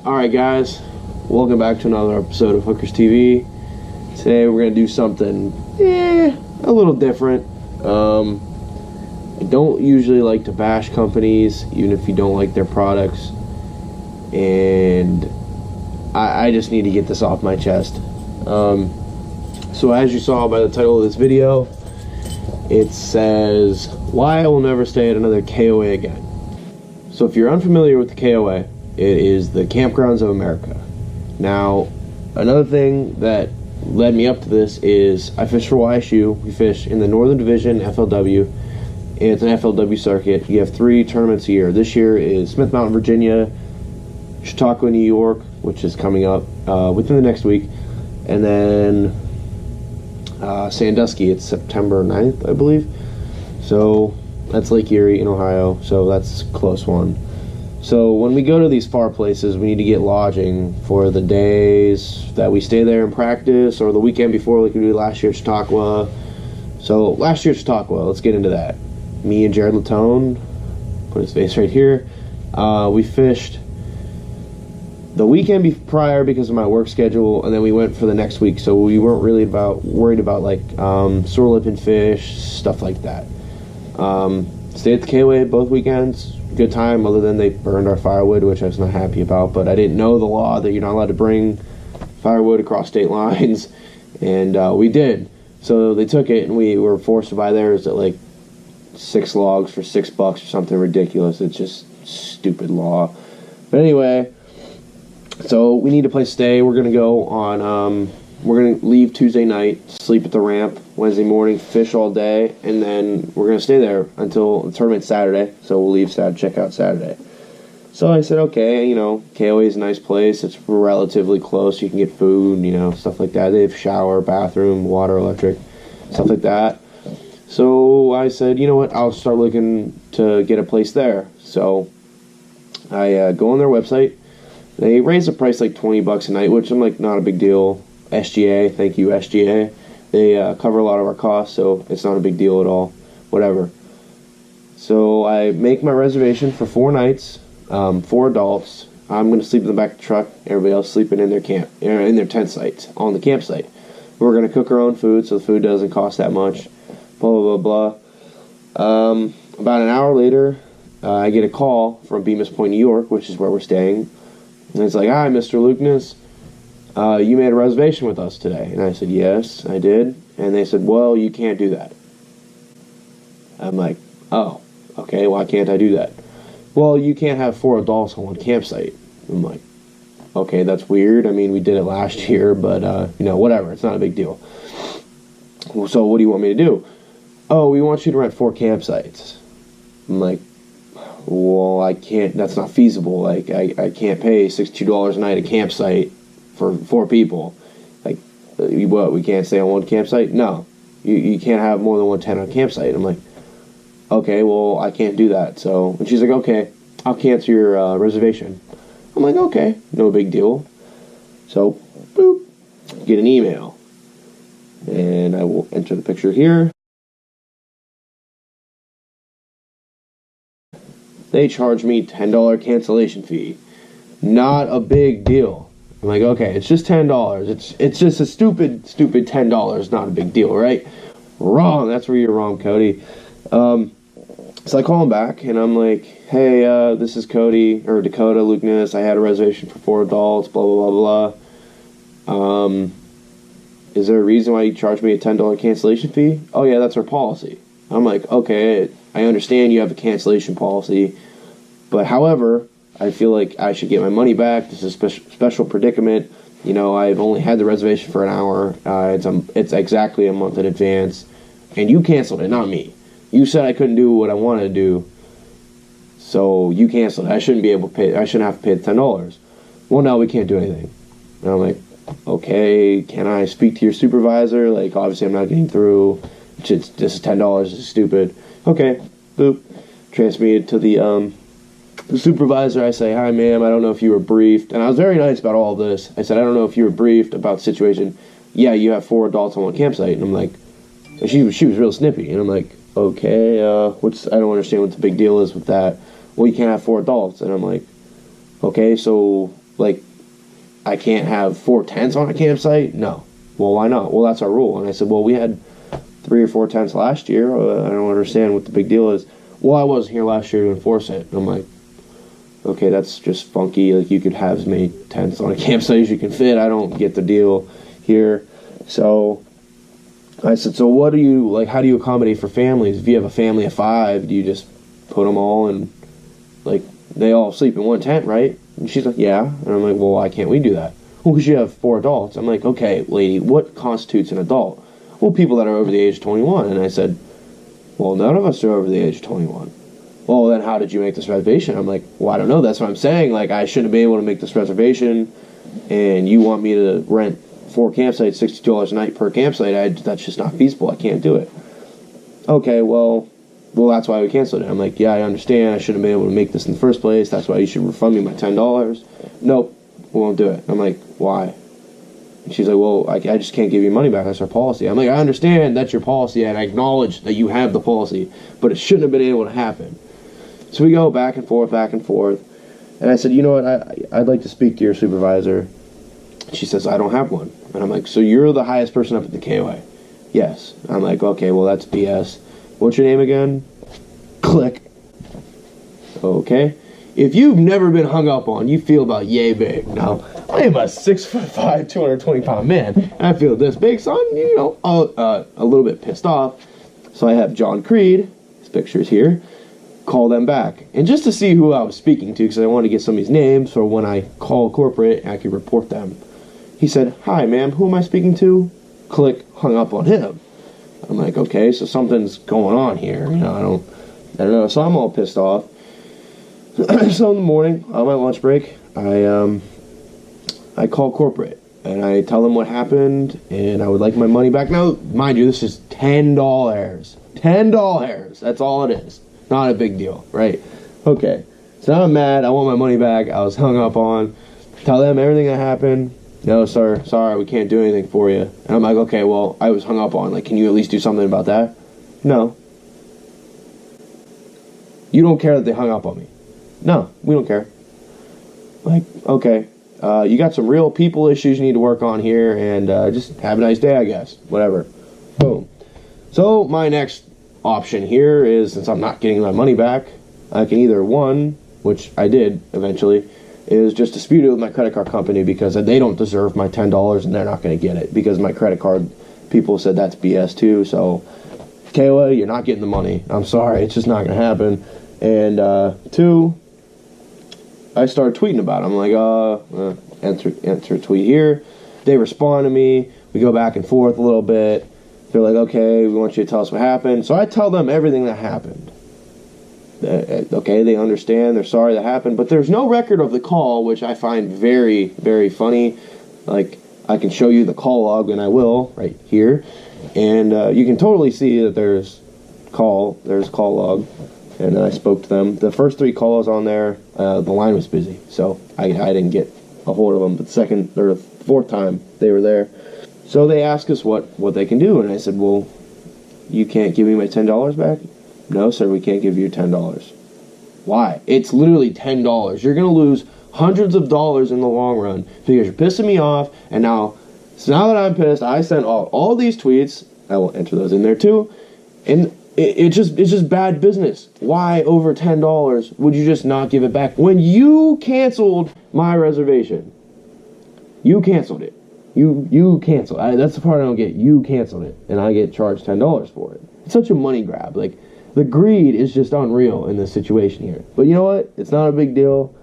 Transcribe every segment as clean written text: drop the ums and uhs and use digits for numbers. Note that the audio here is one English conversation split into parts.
Alright guys, welcome back to another episode of Hookers TV. Today we're going to do something, a little different. I don't usually like to bash companies, even if you don't like their products. And I just need to get this off my chest. So as you saw by the title of this video, it says, why I will never stay at another KOA again. So if you're unfamiliar with the KOA, it is the Kampgrounds of America. Now, another thing that led me up to this is I fish for YSU. We fish in the Northern Division, FLW. It's an FLW circuit. You have 3 tournaments a year. This year is Smith Mountain, Virginia, Chautauqua, New York, which is coming up within the next week, and then Sandusky. It's September 9th, I believe. So that's Lake Erie in Ohio, so that's a close one. So when we go to these far places, we need to get lodging for the days that we stay there and practice, or the weekend before, like we did last year at Chautauqua. So last year at Chautauqua, let's get into that. Me and Jared Latone, put his face right here, we fished the weekend prior because of my work schedule, and then we went for the next week, so we weren't really worried about like sore lip and fish, stuff like that. Stayed at the KOA both weekends. Good time, other than they burned our firewood, which I was not happy about, but I didn't know the law that you're not allowed to bring firewood across state lines, and we did. So they took it, and we were forced to buy theirs at like 6 logs for $6 or something ridiculous. It's just stupid law. But anyway, so we need a place to stay. We're gonna go on we're going to leave Tuesday night, sleep at the ramp Wednesday morning, fish all day, and then we're going to stay there until the tournament's Saturday, so we'll leave Saturday, check out Saturday. So I said, okay, KOA is a nice place. It's relatively close. You can get food, stuff like that. They have shower, bathroom, water, electric, stuff like that. So I said, you know what, I'll start looking to get a place there. So I go on their website. They raise the price like $20 a night, which I'm like, not a big deal. SGA, thank you SGA. They cover a lot of our costs, so it's not a big deal at all. Whatever. So I make my reservation for 4 nights, 4 adults. I'm going to sleep in the back of the truck. Everybody else sleeping in their tent sites on the campsite. We're going to cook our own food, so the food doesn't cost that much. Blah blah blah blah. About an hour later, I get a call from Bemis Point, New York, which is where we're staying, and it's like, "Hi, Mr. Lukness. You made a reservation with us today." And I said, yes, I did. And they said, well, you can't do that. I'm like, oh, okay, why can't I do that? Well, you can't have 4 adults on one campsite. I'm like, okay, that's weird. I mean, we did it last year, but, whatever. It's not a big deal. So what do you want me to do? Oh, we want you to rent 4 campsites. I'm like, well, I can't. That's not feasible. Like, I can't pay $62 a night a campsite for 4 people. Like, what, we can't stay on one campsite? No. You can't have more than one tent on a campsite. I'm like, okay, well, I can't do that. So, and she's like, okay, I'll cancel your reservation. I'm like, okay, no big deal. So, boop, get an email. And I will enter the picture here. They charge me $10 cancellation fee. Not a big deal. I'm like, okay, it's just $10. It's just a stupid $10. Not a big deal, right? Wrong. That's where you're wrong, Cody. So I call him back, and I'm like, hey, this is Cody, or Dakota Lukness. I had a reservation for 4 adults, blah, blah, blah, blah. Is there a reason why you charge me a $10 cancellation fee? Oh, yeah, that's our policy. I'm like, okay, I understand you have a cancellation policy, but however, I feel like I should get my money back. This is a special predicament. I've only had the reservation for an hour. It's exactly a month in advance. And you canceled it, not me. You said I couldn't do what I wanted to do, so you canceled it. I shouldn't be able to pay. I shouldn't have to pay the $10. Well, no, we can't do anything. And I'm like, okay, can I speak to your supervisor? Like, obviously I'm not getting through. This is $10. This is stupid. Okay, boop. Transfer me to the supervisor. I say, hi, ma'am, I don't know if you were briefed. And I was very nice about all of this. I said, I don't know if you were briefed about the situation. Yeah, you have 4 adults on one campsite. And I'm like, and she was real snippy. And I'm like, okay, I don't understand what the big deal is with that. Well, you can't have 4 adults. And I'm like, okay, so like, I can't have 4 tents on a campsite? No. Well, why not? Well, that's our rule. And I said, well, we had 3 or 4 tents last year. I don't understand what the big deal is. Well, I wasn't here last year to enforce it. And I'm like, okay, that's just funky. Like, you could have as many tents on a campsite as you can fit. I don't get the deal here. So I said, so what do you, like, how do you accommodate for families? If you have a family of 5, do you just put them all in, like, they all sleep in one tent, right? And she's like, yeah. And I'm like, well, why can't we do that? Well, because you have 4 adults. I'm like, okay, lady, what constitutes an adult? Well, people that are over the age of 21. And I said, well, none of us are over the age of 21. Well, then how did you make this reservation? I'm like, well, I don't know. That's what I'm saying. Like, I shouldn't be able to make this reservation, and you want me to rent 4 campsites, $62 a night per campsite. That's just not feasible. I can't do it. Okay, well, that's why we canceled it. I'm like, yeah, I understand. I shouldn't have been able to make this in the first place. That's why you should refund me my $10. Nope, we won't do it. I'm like, why? And she's like, well, I just can't give you money back. That's our policy. I'm like, I understand that's your policy, and I acknowledge that you have the policy, but it shouldn't have been able to happen. So we go back and forth, and I said, you know what, I'd like to speak to your supervisor. She says, I don't have one. And I'm like, so you're the highest person up at the KOA? Yes. I'm like, okay, well, that's BS. What's your name again? Click. Okay. If you've never been hung up on, you feel about yay big. Now, I am a 6'5", 220-pound man, and I feel this big, so I'm, a little bit pissed off. So I have John Creed, his picture's here, call them back. And just to see who I was speaking to, because I wanted to get somebody's name, so when I call corporate, I can report them. He said, hi, ma'am, who am I speaking to? Click, hung up on him. I'm like, okay, so something's going on here. I don't know. So I'm all pissed off. So in the morning, on my lunch break, I call corporate, and I tell them what happened, and I would like my money back. Now, mind you, this is $10. $10. That's all it is. Not a big deal, right? Okay. So now I'm mad. I want my money back. I was hung up on. Tell them everything that happened. No, sir. Sorry, we can't do anything for you. And I'm like, okay, well, I was hung up on. Like, can you at least do something about that? No. You don't care that they hung up on me? No, we don't care. Like, okay. You got some real people issues you need to work on here, and just have a nice day, I guess. Whatever. Boom. So my next option here is, since I'm not getting my money back, I can either, one, which I did eventually, is just dispute it with my credit card company because they don't deserve my $10 and they're not going to get it because my credit card people said that's BS too. So KOA, you're not getting the money. I'm sorry, it's just not going to happen. And 2, I started tweeting about it. I'm like, enter tweet here. They respond to me. We go back and forth a little bit. They're like, okay, we want you to tell us what happened. So I tell them everything that happened. Okay, they understand. They're sorry that happened. But there's no record of the call, which I find very, very funny. Like, I can show you the call log, and I will, right here. And you can totally see that there's call log. And I spoke to them. The first 3 calls on there, the line was busy. So I didn't get a hold of them. But the second or 4th time, they were there. So they asked us what they can do, and I said, well, you can't give me my $10 back? No, sir, we can't give you $10. Why? It's literally $10. You're going to lose hundreds of dollars in the long run because you're pissing me off, and now that I'm pissed, I sent all these tweets. I will enter those in there too, and it's just bad business. Why over $10 would you just not give it back when you canceled my reservation? You canceled it. You canceled. That's the part I don't get. You canceled it, and I get charged $10 for it. It's such a money grab. Like, the greed is just unreal in this situation here. But you know what? It's not a big deal.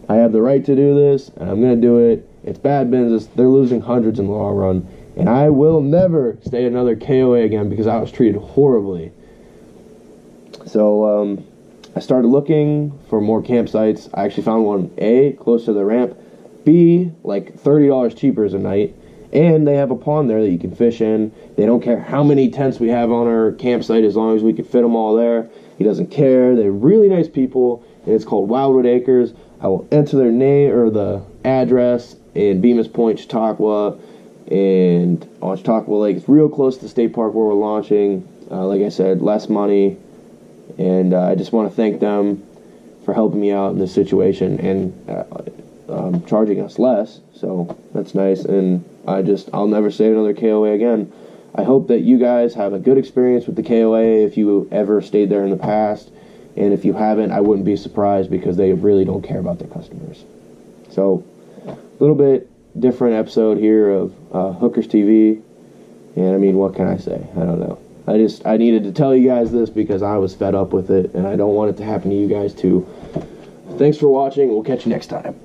I have the right to do this, and I'm going to do it. It's bad business. They're losing hundreds in the long run, and I will never stay another KOA again because I was treated horribly. So I started looking for more campsites. I actually found one, A, close to the ramp, B, like $30 cheaper as a night, and they have a pond there that you can fish in. They don't care how many tents we have on our campsite as long as we can fit them all there. He doesn't care. They're really nice people, and it's called Wildwood Acres. I will enter their name or the address in Bemis Point, Chautauqua, and on Chautauqua Lake. It's real close to the state park where we're launching. Like I said, less money, and I just want to thank them for helping me out in this situation. And charging us less, so that's nice. And I'll never say another KOA again. I hope that you guys have a good experience with the KOA if you ever stayed there in the past, and if you haven't, I wouldn't be surprised, because they really don't care about their customers. So, a little bit different episode here of Hookers TV, and I mean, what can I say? I don't know. I needed to tell you guys this because I was fed up with it, and I don't want it to happen to you guys too. Thanks for watching. We'll catch you next time.